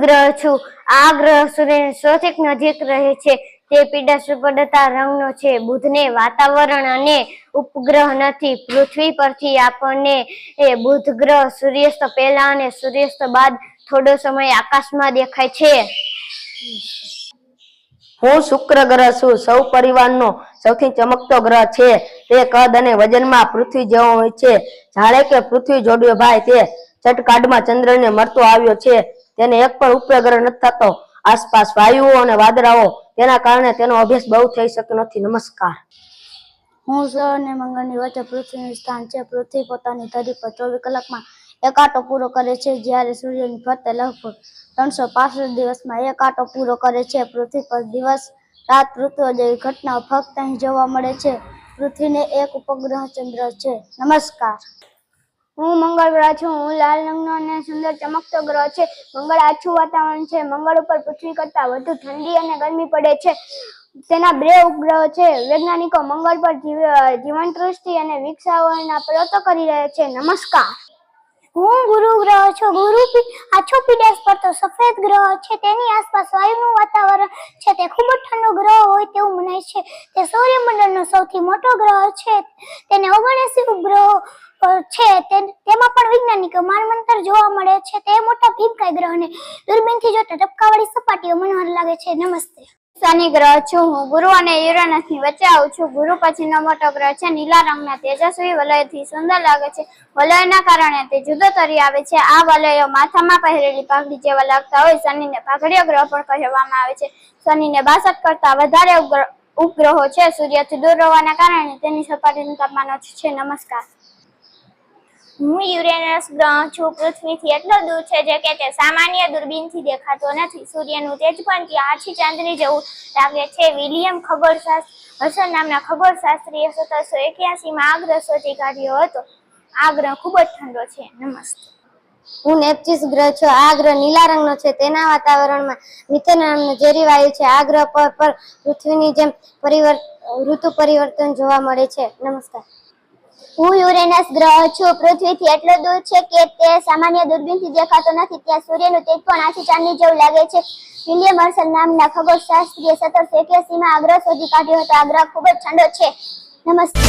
ગ્રહ છું। આ ગ્રહ સૂર્યની સૌથી નજીક રહે છે। તે પીળા સુપર્ણતા રંગનો છે। બુધને વાતાવરણ અને ઉપગ્રહ નથી। પૃથ્વી પરથી આપણને બુધ ગ્રહ સૂર્યાસ્ત પહેલા અને સૂર્યાસ્ત બાદ થોડો સમય આકાશમાં દેખાય છે। હું શુક્ર ગ્રહ છું। સૌ પરિવારનો સૌથી ચમકતો ગ્રહ છે। તે કદ અને વજનમાં પૃથ્વી જેવો હોય છે। જાણે કે પૃથ્વી જોડ્યો ભાઈ તે ચટકાડમાં ચંદ્રને મળતો આવ્યો છે। તેને એક પણ ઉપગ્રહ નથી થતો। આસપાસ વાયુઓ અને વાદળાઓ તેના કારણે તેનો અભ્યાસ બહુ થઈ શક્યો નથી। નમસ્કાર। હું સૂર્ય અને મંગળની વચ્ચે પૃથ્વીનું સ્થાન છે। પૃથ્વી પોતાની ધરી પર 24 કલાકમાં એક આંટો પૂરો કરે છે, જ્યારે સૂર્યની ફરતે લગભગ 365 દિવસમાં એક આંટો પૂરો કરે છે। પૃથ્વી પર દિવસ રાત ઋતુઓ જેવી ઘટનાઓ ફક્ત અહીં જોવા મળે છે। પૃથ્વીને એક ઉપગ્રહ ચંદ્ર છે। નમસ્કાર। હું મંગળ ગ્રહ છું। હું લાલ રંગનો અને સુંદર ચમકતો ગ્રહ છે। મંગળ આછું વાતાવરણ છે। મંગળ ઉપર પૃથ્વી કરતાં વધુ ઠંડી અને ગરમી પડે છે। તેના 2 ઉપગ્રહો છે। વૈજ્ઞાનિકો મંગળ પર જીવનસૃષ્ટિ અને વિકસાવવાના પ્રયત્નો કરી રહ્યા છે। નમસ્કાર। હું ગુરુ ગ્રહ છું। ગુરુ આછો પીળાશ પડતો સફેદ ગ્રહ છે। તેની આસપાસ વાયુનું વાતાવરણ છે। તે ખૂબ જ ઠંડો ગ્રહ હોય તેવું મનાય છે। તે સૌરમંડળનો સૌથી મોટો ગ્રહ છે। તેને 79 ઉપગ્રહો છે। તેમાં પણ વૈજ્ઞાનિકો માનવંતર જોવા મળે છે। તે મોટા ભીમકાય ગ્રહને દૂરબીનથી જોતા ટપકાવાળી સપાટીઓ મનોહર લાગે છે। નમસ્તે। શનિ ગ્રહ છું। હું ગુરુ અને યુરેનસની વચ્ચે આવું છું। ગુરુ પછીનો મોટો ગ્રહ છે। નીલા રંગના તેજસ્વી વલયથી સુંદર લાગે છે। વલયના કારણે તે જુદો તરી આવે છે। આ વલયો માથામાં પહેરેલી પાઘડી જેવા લાગતા હોય। શનિને પાઘડીયો ગ્રહ પણ કહેવામાં આવે છે। શનિને 62 કરતાં વધારે ઉપગ્રહો છે। સૂર્યથી દૂર હોવાના કારણે તેની સપાટીનું તાપમાન ઓછું છે। નમસ્કાર। હું યુરેનસ ગ્રહ છું। પૃથ્વીથી એટલો દૂર છે જે કે તે સામાન્ય દૂરબીનથી દેખાતો નથી। સૂર્યનું તેજ પણ ત્યાં આછી ચાંદની જેવું લાગે છે। વિલિયમ હસન નામના ખગોળશાસ્ત્રીએ 1781માં આ ગ્રહ શોધી કાઢ્યો હતો। આ ગ્રહ ખૂબ જ ઠંડો છે। નમસ્તે। હું નેપચ્યુસ ગ્રહ છું। આ ગ્રહ નીલા રંગનો છે। તેના વાતાવરણમાં મિથેન નામનું ઝેરી વાયુ છે। આ ગ્રહ પર પૃથ્વીની જેમ ઋતુ પરિવર્તન જોવા મળે છે। નમસ્કાર। હું યુરેનસ ગ્રહ છું। પૃથ્વીથી એટલો દૂર છે કે તે સામાન્ય દૂરબીનથી દેખાતો નથી। ત્યાં સૂર્યનું તેજ પણ આછી ચાંદની જેવું લાગે છે। વિલિયમ હસન નામના ખગોળશાસ્ત્રીએ 1781માં આ ગ્રહ શોધી કાઢ્યો હતો। આ ગ્રહ ખૂબ જ ઠંડો છે। નમસ્તે।